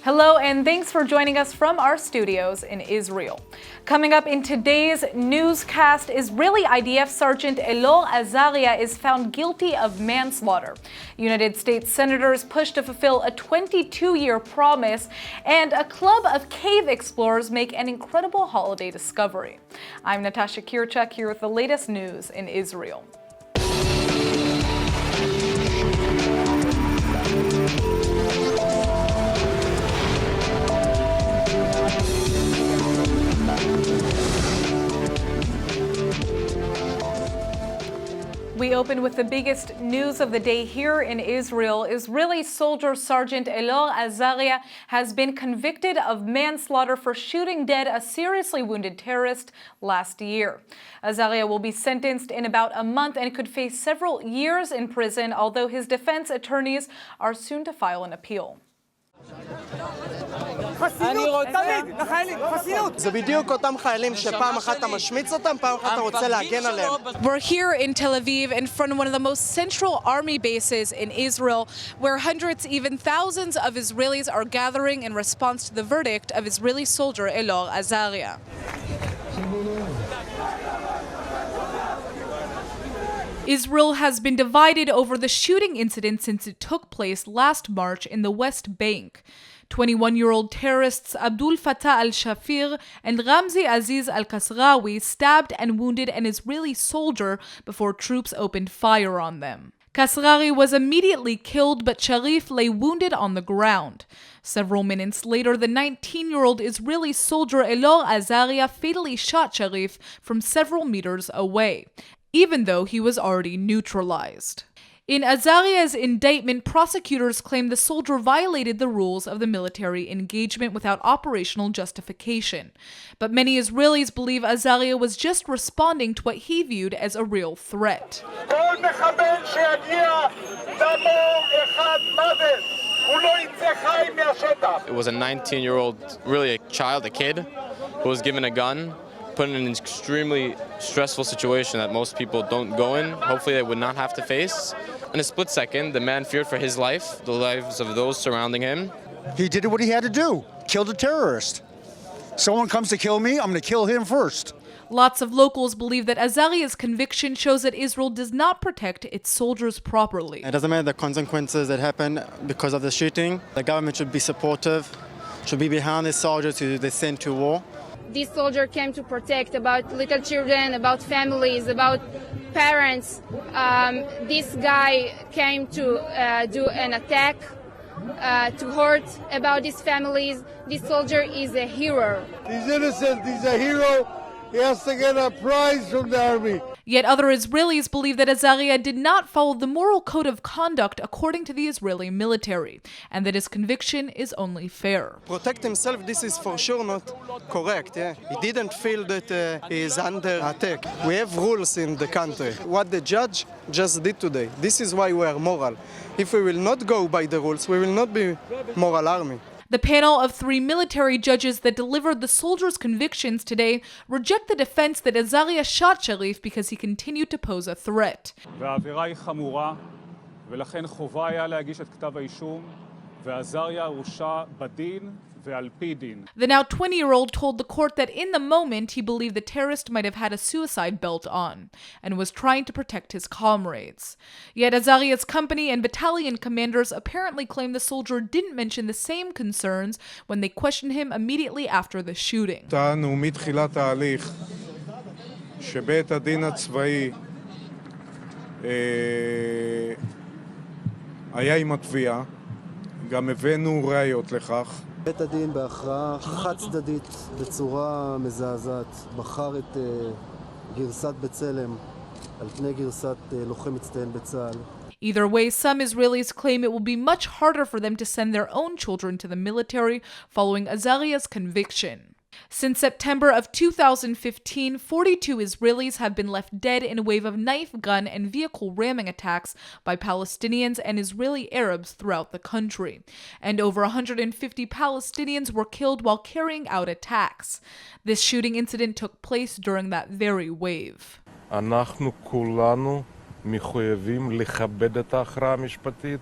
Hello and thanks for joining us from our studios in Israel. Coming up in today's newscast, Israeli IDF Sergeant Elor Azaria is found guilty of manslaughter. United States senators push to fulfill a 22-year promise, and a club of cave explorers make an incredible holiday discovery. I'm Natasha Kirchak here with the latest news in Israel. We open with the biggest news of the day here in Israel. Israeli soldier Sergeant Elor Azaria has been convicted of manslaughter for shooting dead a seriously wounded terrorist last year. Azaria will be sentenced in about a month and could face several years in prison, although his defense attorneys are soon to file an appeal. זה בדיוק אותם חיילים שפעם אחת אתה משמיץ אותם, פעם אחת אתה רוצה להגן עליהם. We're here in Tel Aviv in front of one of the most central army bases in Israel, where hundreds, even thousands of Israelis are gathering in response to the verdict of Israeli soldier Elor Azaria. Israel has been divided over the shooting incident since it took place last March in the West Bank. 21-year-old terrorists Abdul Fattah al-Shafir and Ramzi Aziz al-Kasrawi stabbed and wounded an Israeli soldier before troops opened fire on them. Kasrawi was immediately killed, but Sharif lay wounded on the ground. Several minutes later, the 19-year-old Israeli soldier Elor Azaria fatally shot Sharif from several meters away, even though he was already neutralized. In Azaria's indictment, prosecutors claim the soldier violated the rules of the military engagement without operational justification. But many Israelis believe Azaria was just responding to what he viewed as a real threat. It was a 19-year-old, really a child, a kid, who was given a gun, put in an extremely stressful situation that most people don't go in. Hopefully they would not have to face. In a split second, the man feared for his life, the lives of those surrounding him. He did what he had to do, killed a terrorist. Someone comes to kill me, I'm going to kill him first. Lots of locals believe that Azaria's conviction shows that Israel does not protect its soldiers properly. It doesn't matter the consequences that happen because of the shooting. The government should be supportive, should be behind the soldiers who they send to war. This soldier came to protect about little children, about families, about parents. This guy came to do an attack, to hurt about these families. This soldier is a hero. He's innocent, he's a hero. He has to get a prize from the army. Yet other Israelis believe that Azaria did not follow the moral code of conduct according to the Israeli military, and that his conviction is only fair. Protect himself, this is for sure not correct. He didn't feel that he is under attack. We have rules in the country. What the judge just did today, this is why we are moral. If we will not go by the rules, we will not be moral army. The panel of 3 military judges that delivered the soldiers' convictions today reject the defense that Azaria shot Sharif because he continued to pose a threat. והעבירה היא חמורה, ולכן חובה היה להגיש את כתב האישום, ועזריה הורשע בדין ועל פי דין. The now 20-year-old told the court that in the moment he believed the terrorist might have had a suicide belt on and was trying to protect his comrades. Yet Azaria's company and battalion commanders apparently claim the soldier didn't mention the same concerns when they questioned him immediately after the shooting. טענו מתחילת ההליך שבית הדין הצבאי היה עם התביעה, גם הבאנו ראיות לכך. בית הדין בהכרעה חד צדדית בצורה מזעזעת בחר את גרסת בצלם על פני גרסת לוחם מצטיין בצה"ל. Either way, some Israelis claim it will be much harder for them to send their own children to the military following Azaria's conviction. Since September of 2015, 42 Israelis have been left dead in a wave of knife, gun, and vehicle ramming attacks by Palestinians and Israeli Arabs throughout the country. And over 150 Palestinians were killed while carrying out attacks. This shooting incident took place during that very wave. אנחנו כולנו מחויבים לכבד את ההכרעה המשפטית.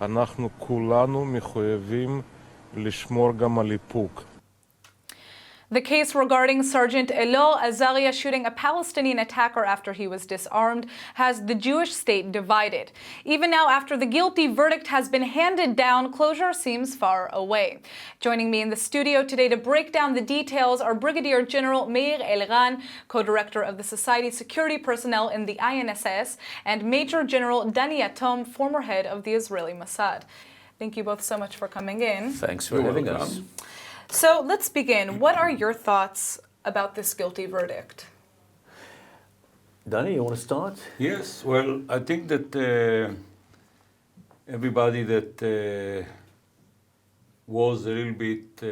אנחנו כולנו מחויבים לשמור גם על איפוק. The case regarding Sergeant Elor Azaria shooting a Palestinian attacker after he was disarmed has the Jewish state divided. Even now, after the guilty verdict has been handed down, closure seems far away. Joining me in the studio today to break down the details are Brigadier General Meir Elran, co-director of the Society Security Personnel in the INSS, and Major General Dani Yatom, former head of the Israeli Mossad. Thank you both so much for coming in. Thanks for having us. So let's begin. What are your thoughts about this guilty verdict? Danny, you want to start? Yes, well, I think that everybody that was a little bit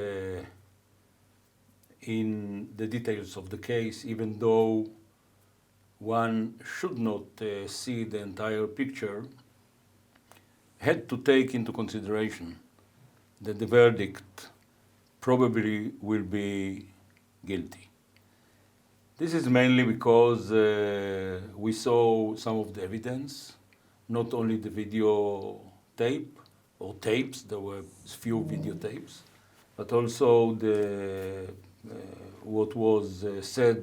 in the details of the case, even though one should not see the entire picture, had to take into consideration that the verdict probably will be guilty. This is mainly because we saw some of the evidence, not only the video tape or tapes, there were few videotapes, but also the what was said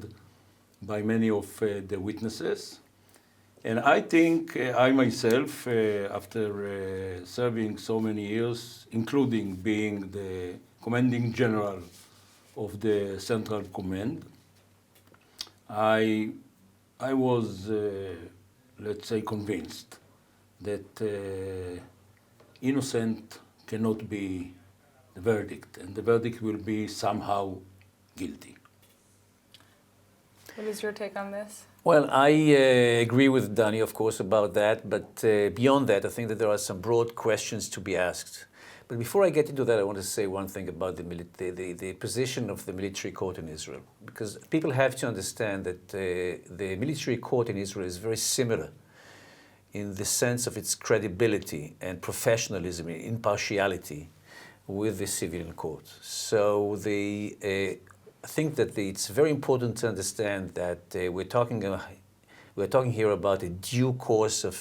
by many of the witnesses. And I think I myself, after serving so many years, including being the commanding general of the Central Command, I was, let's say, convinced that innocent cannot be the verdict, and the verdict will be somehow guilty. What is your take on this? Well, I agree with Danny, of course, about that, but beyond that, I think that there are some broad questions to be asked. But before I get into that, I want to say one thing about the position of the military court in Israel, because people have to understand that the military court in Israel is very similar in the sense of its credibility and professionalism, impartiality with the civilian court. So I think that it's very important to understand that we're talking here about a due course of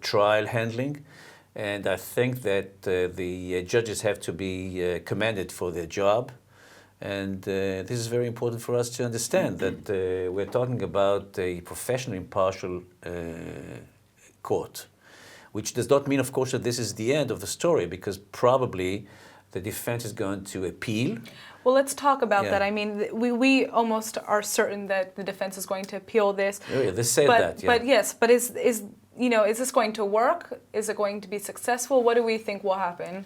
trial handling, and I think that the judges have to be commended for their job, and this is very important for us to understand that we're talking about a professional, impartial court, which does not mean, of course, that this is the end of the story, because probably the defense is going to appeal. Well, let's talk about that. I mean, we almost are certain that the defense is going to appeal this. Oh, yeah, they say that. Yeah. But yes, but is this going to work? Is it going to be successful? What do we think will happen?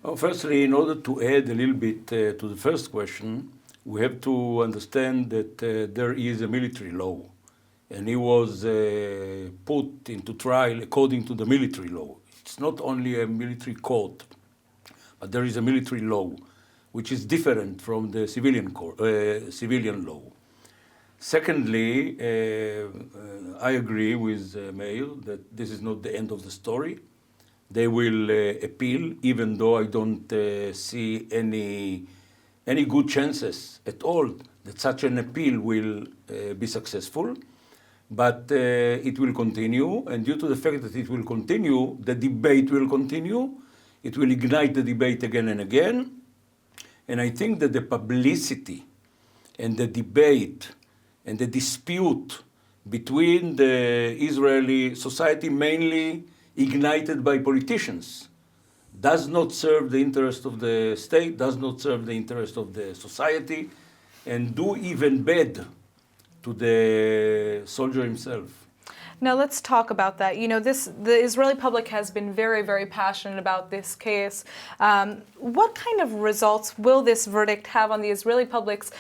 Well, firstly, in order to add a little bit to the first question, we have to understand that there is a military law, and he was put into trial according to the military law. It's not only a military court, but there is a military law, which is different from the civilian law. Secondly, I agree with Meir that this is not the end of the story. They will appeal, even though I don't see any good chances at all that such an appeal will be successful. But it will continue, and due to the fact that it will continue, the debate will continue. It will ignite the debate again and again. And I think that the publicity and the debate and the dispute between the Israeli society, mainly ignited by politicians, does not serve the interest of the state, does not serve the interest of the society, and do even bad to the soldier himself. Now let's talk about that. You know, the Israeli public has been very, very passionate about this case. What kind of results will this verdict have on the Israeli public's,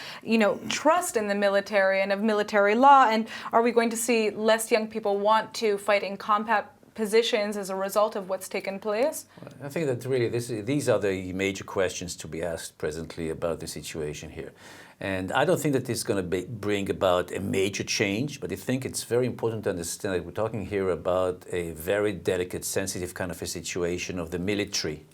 trust in the military and of military law? And are we going to see less young people want to fight in combat positions as a result of what's taken place? I think that really these are the major questions to be asked presently about the situation here. And I don't think that this is going to bring about a major change, but I think it's very important to understand that we're talking here about a very delicate, sensitive kind of a situation of the military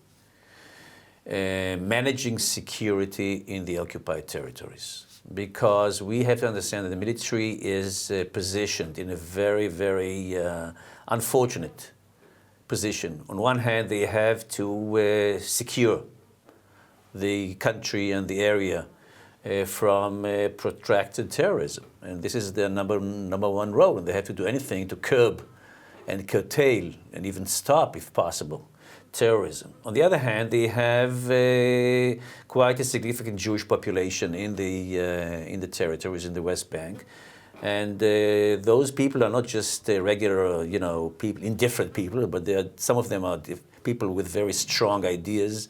managing security in the occupied territories. Because we have to understand that the military is positioned in a very, very unfortunate position. On one hand, they have to secure the country and the area from protracted terrorism. And this is their number one role, and they have to do anything to curb and curtail and even stop, if possible, terrorism. On the other hand, they have quite a significant Jewish population in the territories in the West Bank. And those people are not just regular, people, indifferent people, but some of them are people with very strong ideas,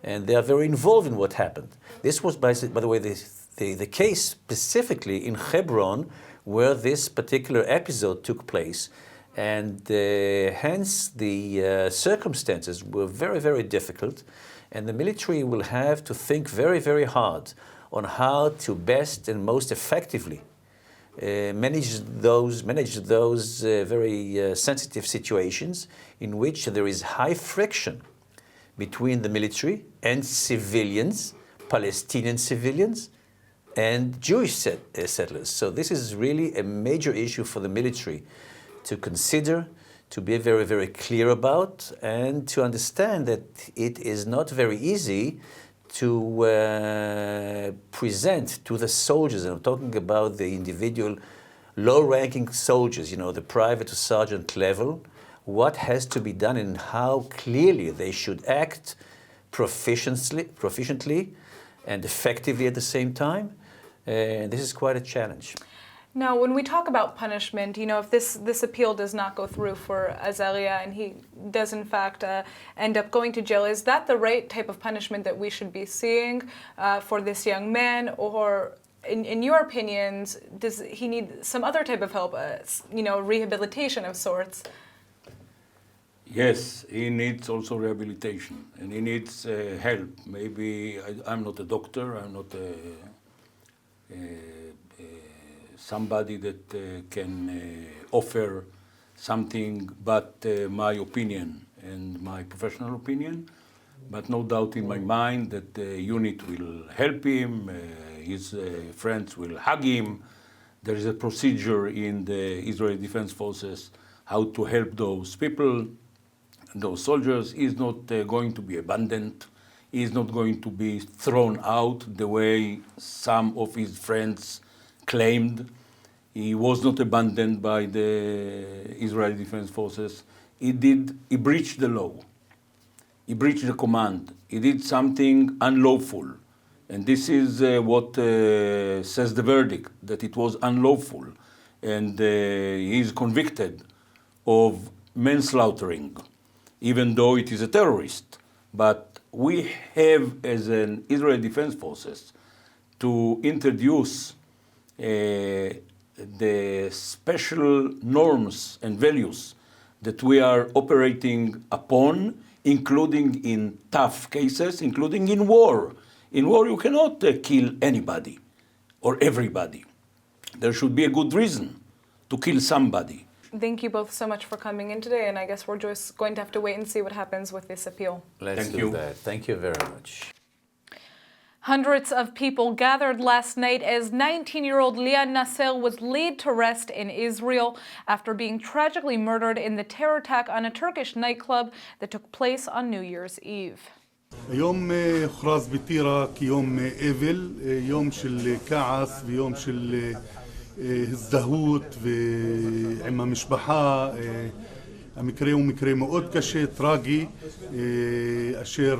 and they are very involved in what happened. This was, by the way, the case specifically in Hebron, where this particular episode took place. And hence the circumstances were very, very difficult. And the military will have to think very, very hard on how to best and most effectively manage those very sensitive situations in which there is high friction between the military and civilians, Palestinian civilians, and Jewish settlers. So this is really a major issue for the military to consider, to be very, very clear about, and to understand that it is not very easy to present to the soldiers, and I'm talking about the individual low-ranking soldiers, the private to sergeant level, what has to be done and how clearly they should act proficiently and effectively at the same time. And this is quite a challenge. Now, when we talk about punishment, if this appeal does not go through for Azaria and he does in fact end up going to jail, is that the right type of punishment that we should be seeing for this young man? Or in your opinions, does he need some other type of help, rehabilitation of sorts? Yes, he needs also rehabilitation, and he needs help. Maybe I'm not a doctor, I'm not somebody that can offer something but my opinion and my professional opinion. But no doubt in my mind that the unit will help him, his friends will hug him. There is a procedure in the Israeli Defense Forces how to help those people. Those soldiers. He is not going to be abandoned. He is not going to be thrown out the way some of his friends claimed. He was not abandoned by the Israeli Defense Forces. He breached the law. He breached the command. He did something unlawful. And this is what says the verdict, that it was unlawful. And he is convicted of manslaughtering, even though it is a terrorist. But we have, as an Israeli Defense Forces, to introduce the special norms and values that we are operating upon, including in tough cases, including in war. In war, you cannot kill anybody or everybody. There should be a good reason to kill somebody. Thank you both so much for coming in today, and I guess we're just going to have to wait and see what happens with this appeal. Let's do that. Thank you very much. Hundreds of people gathered last night as 19-year-old Lian Nasser was laid to rest in Israel after being tragically murdered in the terror attack on a Turkish nightclub that took place on New Year's Eve. يوم خراز بطيرة كيوم إيفل يوم شل كعس ويوم شل הזדהות ועם המשפחה, המקרה הוא מקרה מאוד קשה, טרגי, אשר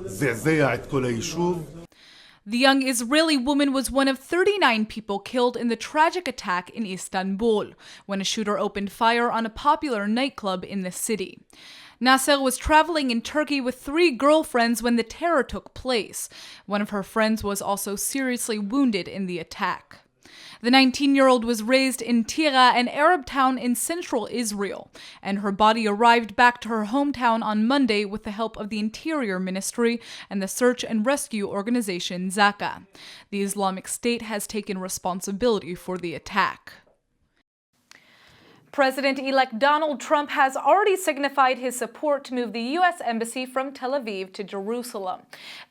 זעזע את כל היישוב. The young Israeli woman was one of 39 people killed in the tragic attack in Istanbul, when a shooter opened fire on a popular nightclub in the city. Nasser was traveling in Turkey with 3 girlfriends when the terror took place. One of her friends was also seriously wounded in the attack. The 19-year-old was raised in Tira, an Arab town in central Israel, and her body arrived back to her hometown on Monday with the help of the Interior Ministry and the search and rescue organization Zaka. The Islamic State has taken responsibility for the attack. President-elect Donald Trump has already signified his support to move the U.S. Embassy from Tel Aviv to Jerusalem.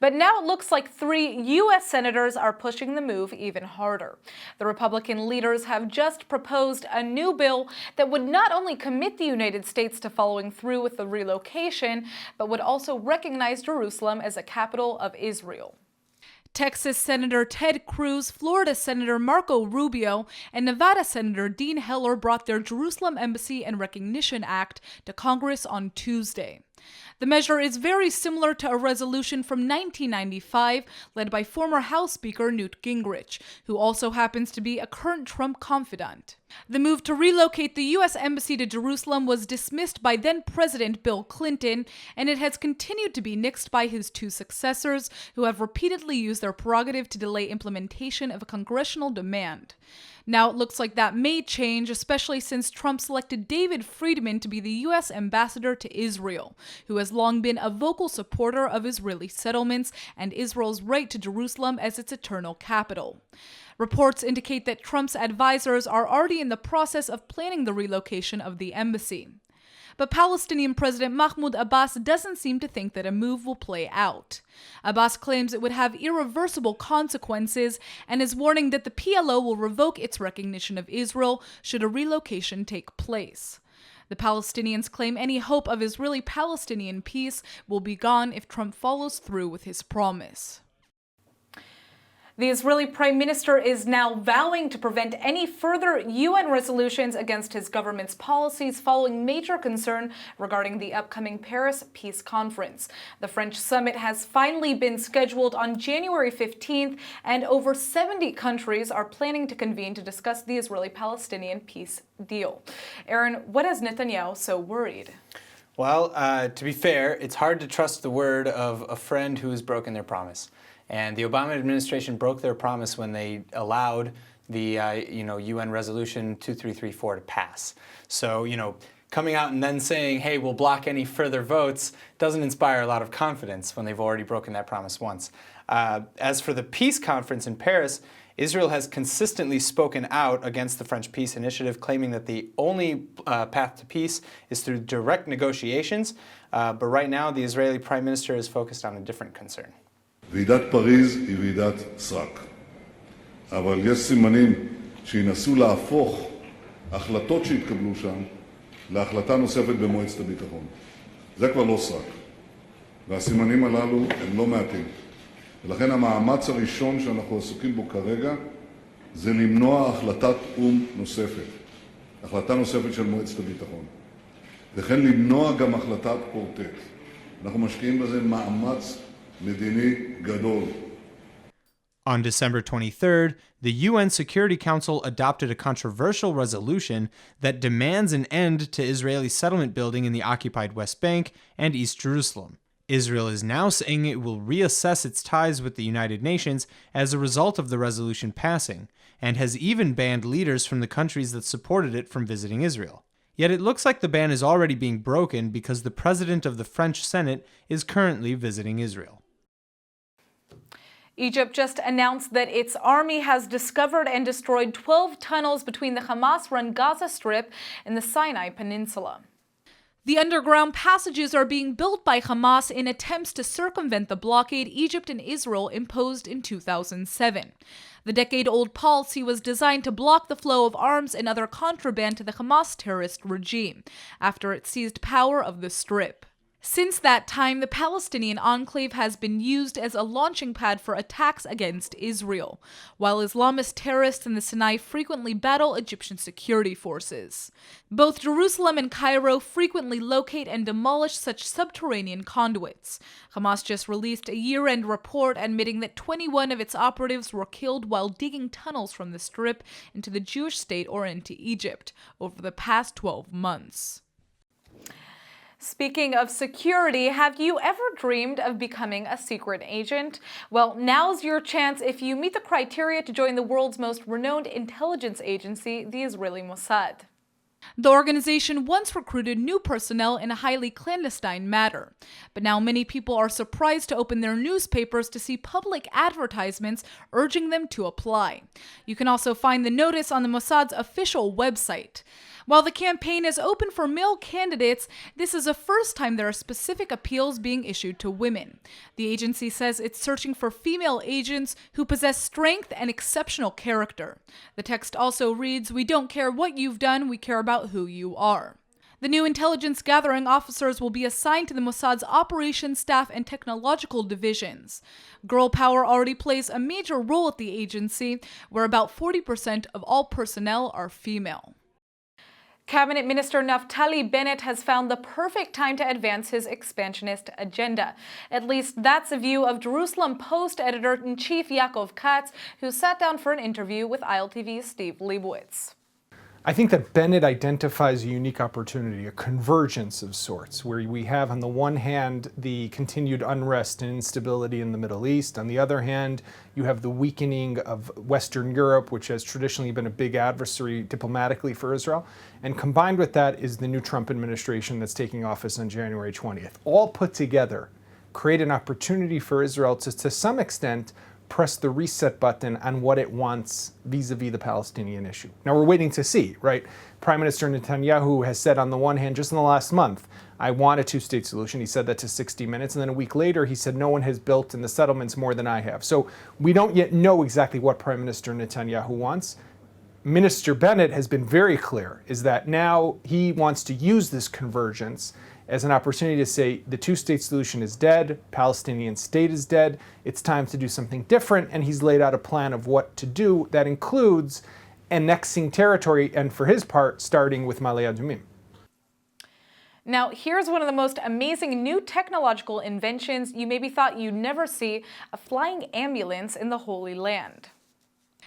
But now it looks like 3 U.S. senators are pushing the move even harder. The Republican leaders have just proposed a new bill that would not only commit the United States to following through with the relocation, but would also recognize Jerusalem as a capital of Israel. Texas Senator Ted Cruz, Florida Senator Marco Rubio, and Nevada Senator Dean Heller brought their Jerusalem Embassy and Recognition Act to Congress on Tuesday. The measure is very similar to a resolution from 1995 led by former House Speaker Newt Gingrich, who also happens to be a current Trump confidant. The move to relocate the U.S. Embassy to Jerusalem was dismissed by then-President Bill Clinton, and it has continued to be nixed by his 2 successors, who have repeatedly used their prerogative to delay implementation of a congressional demand. Now it looks like that may change, especially since Trump selected David Friedman to be the U.S. ambassador to Israel, who has long been a vocal supporter of Israeli settlements and Israel's right to Jerusalem as its eternal capital. Reports indicate that Trump's advisors are already in the process of planning the relocation of the embassy. But Palestinian President Mahmoud Abbas doesn't seem to think that a move will play out. Abbas claims it would have irreversible consequences and is warning that the PLO will revoke its recognition of Israel should a relocation take place. The Palestinians claim any hope of Israeli-Palestinian peace will be gone if Trump follows through with his promise. The Israeli Prime Minister is now vowing to prevent any further UN resolutions against his government's policies following major concern regarding the upcoming Paris Peace Conference. The French summit has finally been scheduled on January 15th, and over 70 countries are planning to convene to discuss the Israeli-Palestinian peace deal. Aaron, what has Netanyahu so worried? Well, to be fair, it's hard to trust the word of a friend who has broken their promise. And the Obama administration broke their promise when they allowed the UN Resolution 2334 to pass. So, coming out and then saying, hey, we'll block any further votes doesn't inspire a lot of confidence when they've already broken that promise once. As for the peace conference in Paris, Israel has consistently spoken out against the French peace initiative, claiming that the only path to peace is through direct negotiations. But right now, the Israeli Prime Minister is focused on a different concern. ועידת פריז היא ועידת סרק. אבל יש סימנים שינסו להפוך החלטות שהתקבלו שם להחלטה נוספת במועצת הביטחון. זה כבר לא סרק. והסימנים הללו הם לא מעטים. ולכן המאמץ הראשון שאנחנו עסוקים בו כרגע זה למנוע החלטת נוספת. החלטה נוספת של מועצת הביטחון. וכן למנוע גם החלטת קורטט. אנחנו משקיעים בזה מאמץ On December 23rd, the UN Security Council adopted a controversial resolution that demands an end to Israeli settlement building in the occupied West Bank and East Jerusalem. Israel is now saying it will reassess its ties with the United Nations as a result of the resolution passing, and has even banned leaders from the countries that supported it from visiting Israel. Yet it looks like the ban is already being broken because the president of the French Senate is currently visiting Israel. Egypt just announced that its army has discovered and destroyed 12 tunnels between the Hamas-run Gaza Strip and the Sinai Peninsula. The underground passages are being built by Hamas in attempts to circumvent the blockade Egypt and Israel imposed in 2007. The decade-old policy was designed to block the flow of arms and other contraband to the Hamas terrorist regime after it seized power of the Strip. Since that time, the Palestinian enclave has been used as a launching pad for attacks against Israel, while Islamist terrorists in the Sinai frequently battle Egyptian security forces. Both Jerusalem and Cairo frequently locate and demolish such subterranean conduits. Hamas just released a year-end report admitting that 21 of its operatives were killed while digging tunnels from the Strip into the Jewish state or into Egypt over the past 12 months. Speaking of security, have you ever dreamed of becoming a secret agent? Well, now's your chance if you meet the criteria to join the world's most renowned intelligence agency, the Israeli Mossad. The organization once recruited new personnel in a highly clandestine manner, but now many people are surprised to open their newspapers to see public advertisements urging them to apply. You can also find the notice on the Mossad's official website. While the campaign is open for male candidates, this is the first time there are specific appeals being issued to women. The agency says it's searching for female agents who possess strength and exceptional character. The text also reads, "We don't care what you've done, we care about who you are." The new intelligence gathering officers will be assigned to the Mossad's operations staff and technological divisions. Girl power already plays a major role at the agency, where about 40% of all personnel are female. Cabinet Minister Naftali Bennett has found the perfect time to advance his expansionist agenda. At least that's the view of Jerusalem Post editor-in-chief Yaakov Katz, who sat down for an interview with ILTV's Steve Leibowitz. I think that Bennett identifies a unique opportunity, a convergence of sorts, where we have on the one hand the continued unrest and instability in the Middle East. On the other hand, you have the weakening of Western Europe, which has traditionally been a big adversary diplomatically for Israel. And combined with that is the new Trump administration that's taking office on January 20th. All put together create an opportunity for Israel to some extent, press the reset button on what it wants vis-a-vis the Palestinian issue. Now we're waiting to see, right? Prime Minister Netanyahu has said on the one hand, just in the last month, I want a two-state solution. He said that to 60 Minutes. And then a week later, he said, no one has built in the settlements more than I have. So we don't yet know exactly what Prime Minister Netanyahu wants. Minister Bennett has been very clear, is that now he wants to use this convergence as an opportunity to say the two-state solution is dead, Palestinian state is dead, it's time to do something different, and he's laid out a plan of what to do that includes annexing territory, and for his part, starting with Ma'ale Adumim. Now, here's one of the most amazing new technological inventions you maybe thought you'd never see, a flying ambulance in the Holy Land.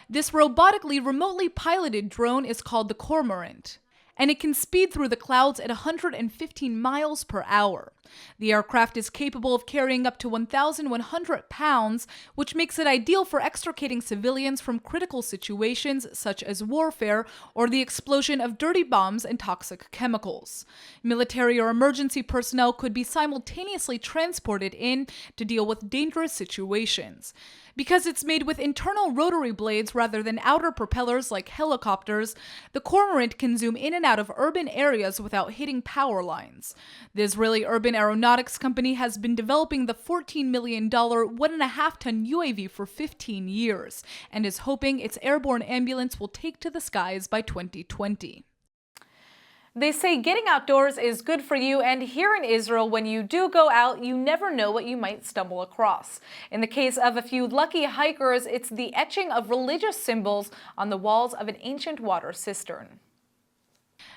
This robotically, remotely piloted drone is called the Cormorant, and it can speed through the clouds at 115 miles per hour. The aircraft is capable of carrying up to 1,100 pounds, which makes it ideal for extricating civilians from critical situations such as warfare or the explosion of dirty bombs and toxic chemicals. Military or emergency personnel could be simultaneously transported in to deal with dangerous situations. Because it's made with internal rotary blades rather than outer propellers like helicopters, the Cormorant can zoom in and out of urban areas without hitting power lines. The Israeli Urban Aeronautics Company has been developing the $14 million 1.5-ton UAV for 15 years and is hoping its airborne ambulance will take to the skies by 2020. They say getting outdoors is good for you, and here in Israel, when you do go out, you never know what you might stumble across. In the case of a few lucky hikers, it's the etching of religious symbols on the walls of an ancient water cistern.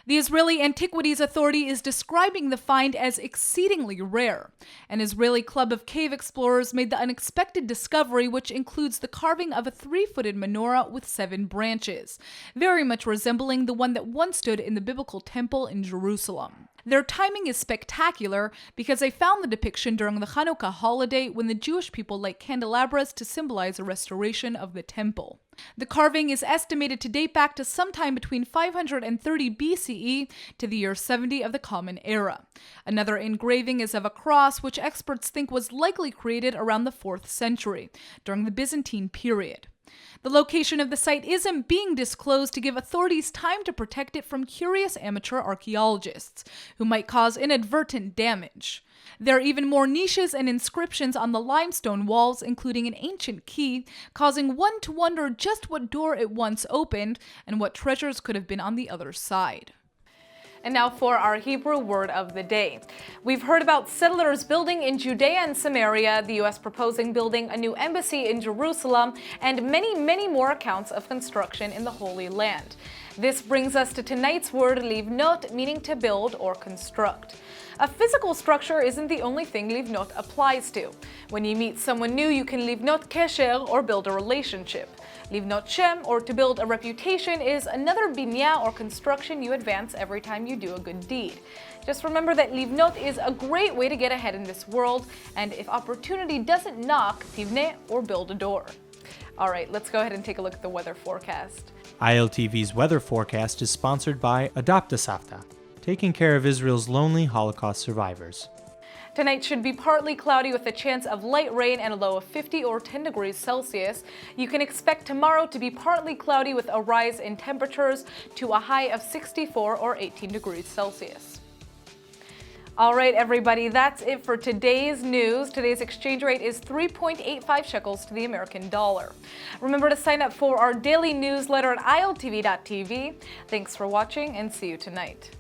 The Israeli Antiquities Authority is describing the find as exceedingly rare. An Israeli club of cave explorers made the unexpected discovery, which includes the carving of a 3-footed menorah with 7 branches, very much resembling the one that once stood in the biblical temple in Jerusalem. Their timing is spectacular because they found the depiction during the Hanukkah holiday when the Jewish people light candelabras to symbolize a restoration of the temple. The carving is estimated to date back to sometime between 530 BCE to the year 70 of the Common Era. Another engraving is of a cross, which experts think was likely created around the 4th century, during the Byzantine period. The location of the site isn't being disclosed to give authorities time to protect it from curious amateur archaeologists, who might cause inadvertent damage. There are even more niches and inscriptions on the limestone walls, including an ancient key, causing one to wonder just what door it once opened and what treasures could have been on the other side. And now for our Hebrew word of the day. We've heard about settlers building in Judea and Samaria, the U.S. proposing building a new embassy in Jerusalem, and many, many more accounts of construction in the Holy Land. This brings us to tonight's word, livnot, meaning to build or construct. A physical structure isn't the only thing livnot applies to. When you meet someone new, you can livnot kesher or build a relationship. Livnot shem, or to build a reputation, is another binya or construction you advance every time you do a good deed. Just remember that livnot is a great way to get ahead in this world, and if opportunity doesn't knock, tivne or build a door. All right, let's go ahead and take a look at the weather forecast. ILTV's weather forecast is sponsored by Adopt a Savta, taking care of Israel's lonely Holocaust survivors. Tonight should be partly cloudy with a chance of light rain and a low of 50 or 10 degrees Celsius. You can expect tomorrow to be partly cloudy with a rise in temperatures to a high of 64 or 18 degrees Celsius. All right, everybody, that's it for today's news. Today's exchange rate is 3.85 shekels to the American dollar. Remember to sign up for our daily newsletter at iltv.tv. Thanks for watching and see you tonight.